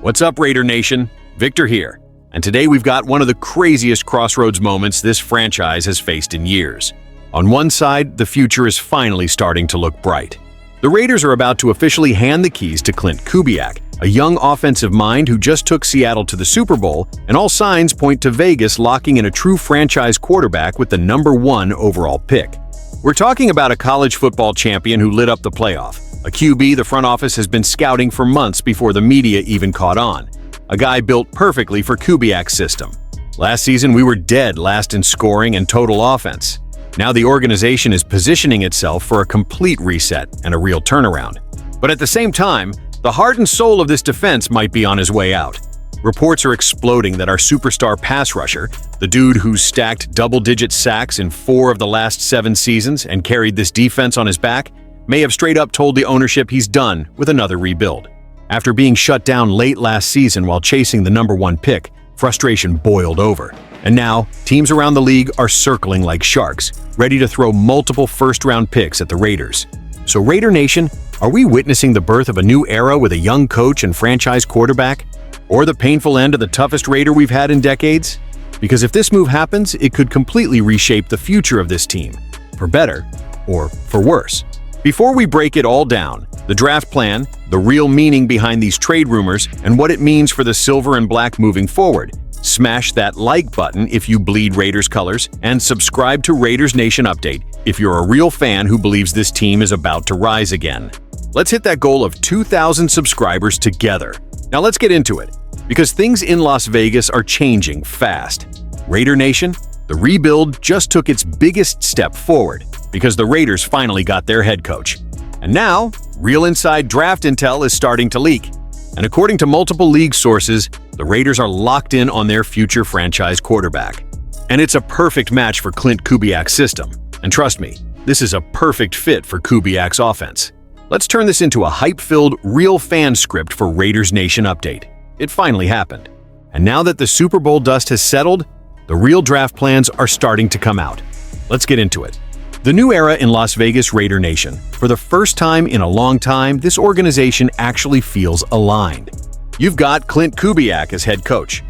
What's up, Raider Nation? Victor here, and today we've got one of the craziest crossroads moments this franchise has faced in years. On one side, the future is finally starting to look bright. The Raiders are about to officially hand the keys to Klint Kubiak, a young offensive mind who just took Seattle to the Super Bowl, and all signs point to Vegas locking in a true franchise quarterback with the #1 overall pick. We're talking about a college football champion who lit up the playoff, a QB the front office has been scouting for months before the media even caught on, a guy built perfectly for Kubiak's system. Last season, we were dead last in scoring and total offense. Now the organization is positioning itself for a complete reset and a real turnaround. But at the same time, the heart and soul of this defense might be on his way out. Reports are exploding that our superstar pass rusher, the dude who's stacked double-digit sacks in 4 of the last 7 seasons and carried this defense on his back, may have straight up told the ownership he's done with another rebuild. After being shut down late last season while chasing the #1 pick, frustration boiled over. And now, teams around the league are circling like sharks, ready to throw multiple first-round picks at the Raiders. So Raider Nation, are we witnessing the birth of a new era with a young coach and franchise quarterback? Or the painful end of the toughest Raider we've had in decades? Because if this move happens, it could completely reshape the future of this team, for better or for worse. Before we break it all down, the draft plan, the real meaning behind these trade rumors, and what it means for the silver and black moving forward, smash that like button if you bleed Raiders colors, and subscribe to Raiders Nation Update if you're a real fan who believes this team is about to rise again. Let's hit that goal of 2,000 subscribers together. Now let's get into it, because things in Las Vegas are changing fast. Raider Nation, the rebuild just took its biggest step forward, because the Raiders finally got their head coach. And now, real inside draft intel is starting to leak. And according to multiple league sources, the Raiders are locked in on their future franchise quarterback. And it's a perfect match for Klint Kubiak's system. And trust me, this is a perfect fit for Kubiak's offense. Let's turn this into a hype-filled, real fan script for Raiders Nation Update. It finally happened. And now that the Super Bowl dust has settled, the real draft plans are starting to come out. Let's get into it. The new era in Las Vegas Raider Nation. For the first time in a long time, this organization actually feels aligned. You've got Klint Kubiak as head coach,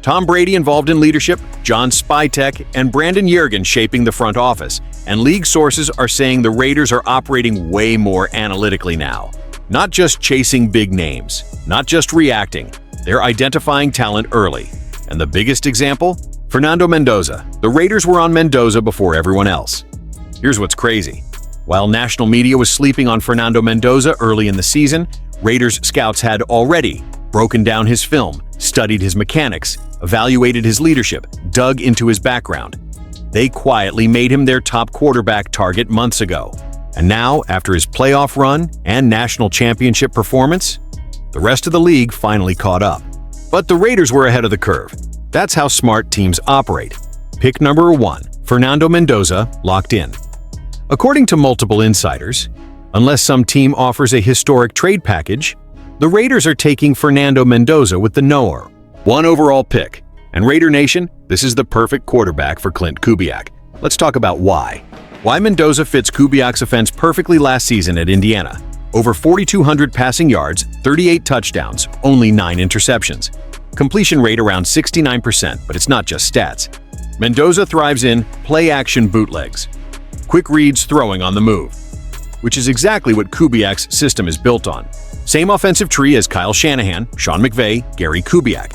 Tom Brady involved in leadership, John Spytek, and Brandon Yergin shaping the front office, and league sources are saying the Raiders are operating way more analytically now. Not just chasing big names, not just reacting, they're identifying talent early. And the biggest example? Fernando Mendoza. The Raiders were on Mendoza before everyone else. Here's what's crazy. While national media was sleeping on Fernando Mendoza early in the season, Raiders scouts had already broken down his film, studied his mechanics, evaluated his leadership, dug into his background. They quietly made him their top quarterback target months ago. And now, after his playoff run and national championship performance, the rest of the league finally caught up. But the Raiders were ahead of the curve. That's how smart teams operate. Pick #1, Fernando Mendoza, locked in. According to multiple insiders, unless some team offers a historic trade package, the Raiders are taking Fernando Mendoza with the #1 overall pick. And Raider Nation, this is the perfect quarterback for Klint Kubiak. Let's talk about why. Why Mendoza fits Kubiak's offense perfectly last season at Indiana. Over 4,200 passing yards, 38 touchdowns, only 9 interceptions. Completion rate around 69%, but it's not just stats. Mendoza thrives in play-action bootlegs, quick reads throwing on the move, which is exactly what Kubiak's system is built on. Same offensive tree as Kyle Shanahan, Sean McVay, Gary Kubiak.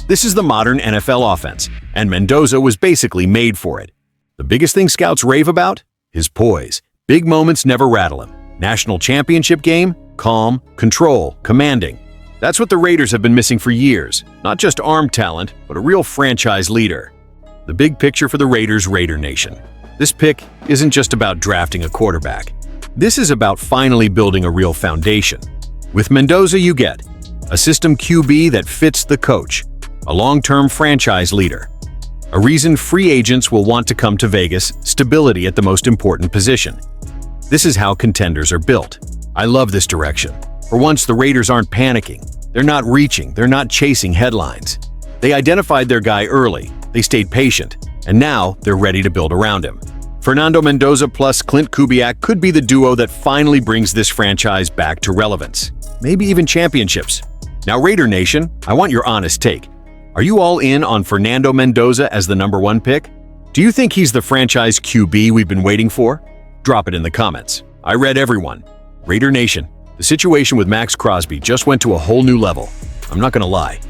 This is the modern NFL offense, and Mendoza was basically made for it. The biggest thing scouts rave about? His poise. Big moments never rattle him. National championship game? Calm, control, commanding. That's what the Raiders have been missing for years. Not just arm talent, but a real franchise leader. The big picture for the Raiders Raider Nation. This pick isn't just about drafting a quarterback. This is about finally building a real foundation. With Mendoza, you get a system QB that fits the coach, a long-term franchise leader, a reason free agents will want to come to Vegas, stability at the most important position. This is how contenders are built. I love this direction. For once, the Raiders aren't panicking. They're not reaching. They're not chasing headlines. They identified their guy early. They stayed patient. And now they're ready to build around him. Fernando Mendoza plus Klint Kubiak could be the duo that finally brings this franchise back to relevance. Maybe even championships. Now, Raider Nation, I want your honest take. Are you all in on Fernando Mendoza as the #1 pick? Do you think he's the franchise QB we've been waiting for? Drop it in the comments. I read everyone. Raider Nation, the situation with Maxx Crosby just went to a whole new level. I'm not gonna lie.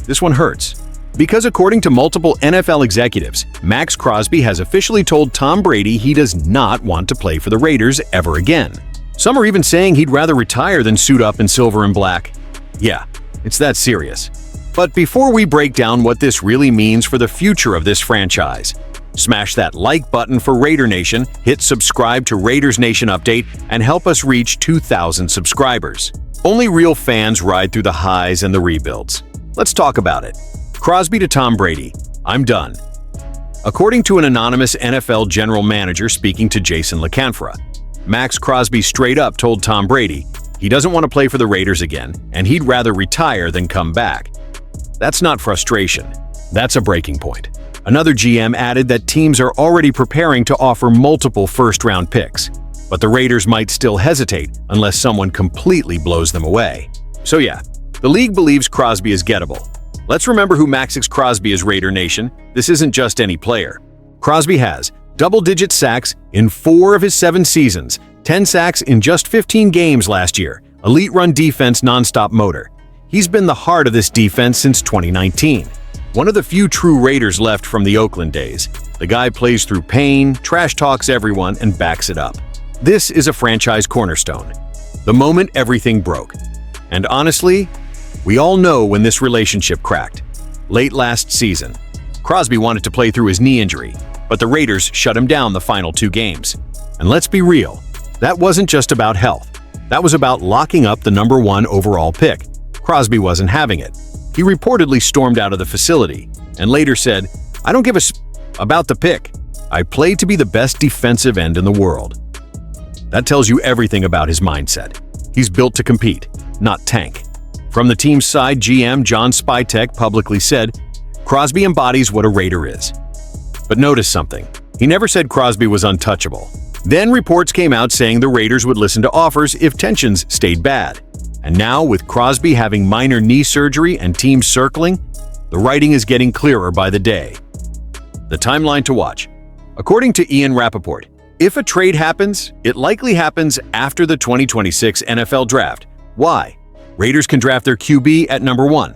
This one hurts. Because according to multiple NFL executives, Maxx Crosby has officially told Tom Brady he does not want to play for the Raiders ever again. Some are even saying he'd rather retire than suit up in silver and black. Yeah, it's that serious. But before we break down what this really means for the future of this franchise, smash that like button for Raider Nation, hit subscribe to Raiders Nation Update, and help us reach 2,000 subscribers. Only real fans ride through the highs and the rebuilds. Let's talk about it. Crosby to Tom Brady. I'm done. According to an anonymous NFL general manager speaking to Jason LaCanfora, Maxx Crosby straight up told Tom Brady he doesn't want to play for the Raiders again and he'd rather retire than come back. That's not frustration. That's a breaking point. Another GM added that teams are already preparing to offer multiple first-round picks, but the Raiders might still hesitate unless someone completely blows them away. So yeah, the league believes Crosby is gettable. Let's remember who Maxx Crosby is, Raider Nation. This isn't just any player. Crosby has double-digit sacks in 4 of his 7 seasons, 10 sacks in just 15 games last year, elite run defense nonstop motor. He's been the heart of this defense since 2019. One of the few true Raiders left from the Oakland days. The guy plays through pain, trash talks everyone, and backs it up. This is a franchise cornerstone. The moment everything broke. And honestly, we all know when this relationship cracked. Late last season, Crosby wanted to play through his knee injury, but the Raiders shut him down the final 2 games. And let's be real, that wasn't just about health. That was about locking up the #1 overall pick. Crosby wasn't having it. He reportedly stormed out of the facility and later said, "I don't give a about the pick. I played to be the best defensive end in the world." That tells you everything about his mindset. He's built to compete, not tank. From the team's side, GM John Spytek publicly said, "Crosby embodies what a Raider is." But notice something. He never said Crosby was untouchable. Then reports came out saying the Raiders would listen to offers if tensions stayed bad. And now, with Crosby having minor knee surgery and teams circling, the writing is getting clearer by the day. The timeline to watch. According to Ian Rappaport, if a trade happens, it likely happens after the 2026 NFL Draft. Why? Raiders can draft their QB at #1.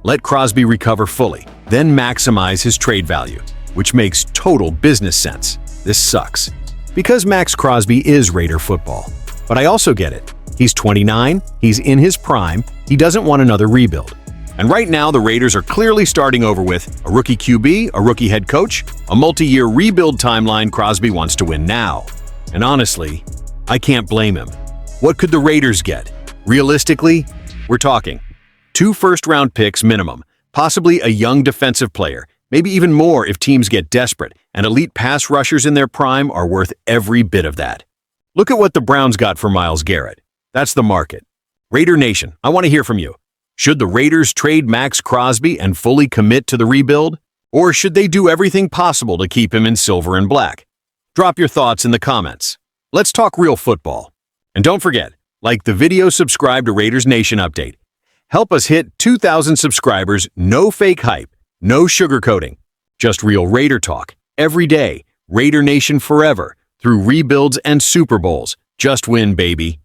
Let Crosby recover fully, then maximize his trade value, which makes total business sense. This sucks. Because Maxx Crosby is Raider football. But I also get it. He's 29, he's in his prime, he doesn't want another rebuild. And right now, the Raiders are clearly starting over with a rookie QB, a rookie head coach, a multi-year rebuild timeline. Crosby wants to win now. And honestly, I can't blame him. What could the Raiders get? Realistically, we're talking 2 first-round picks minimum, possibly a young defensive player, maybe even more if teams get desperate, and elite pass rushers in their prime are worth every bit of that. Look at what the Browns got for Myles Garrett. That's the market. Raider Nation, I want to hear from you. Should the Raiders trade Maxx Crosby and fully commit to the rebuild? Or should they do everything possible to keep him in silver and black? Drop your thoughts in the comments. Let's talk real football. And don't forget, like the video, subscribe to Raiders Nation Update. Help us hit 2,000 subscribers, no fake hype, no sugarcoating, just real Raider talk, every day, Raider Nation forever, through rebuilds and Super Bowls. Just win, baby.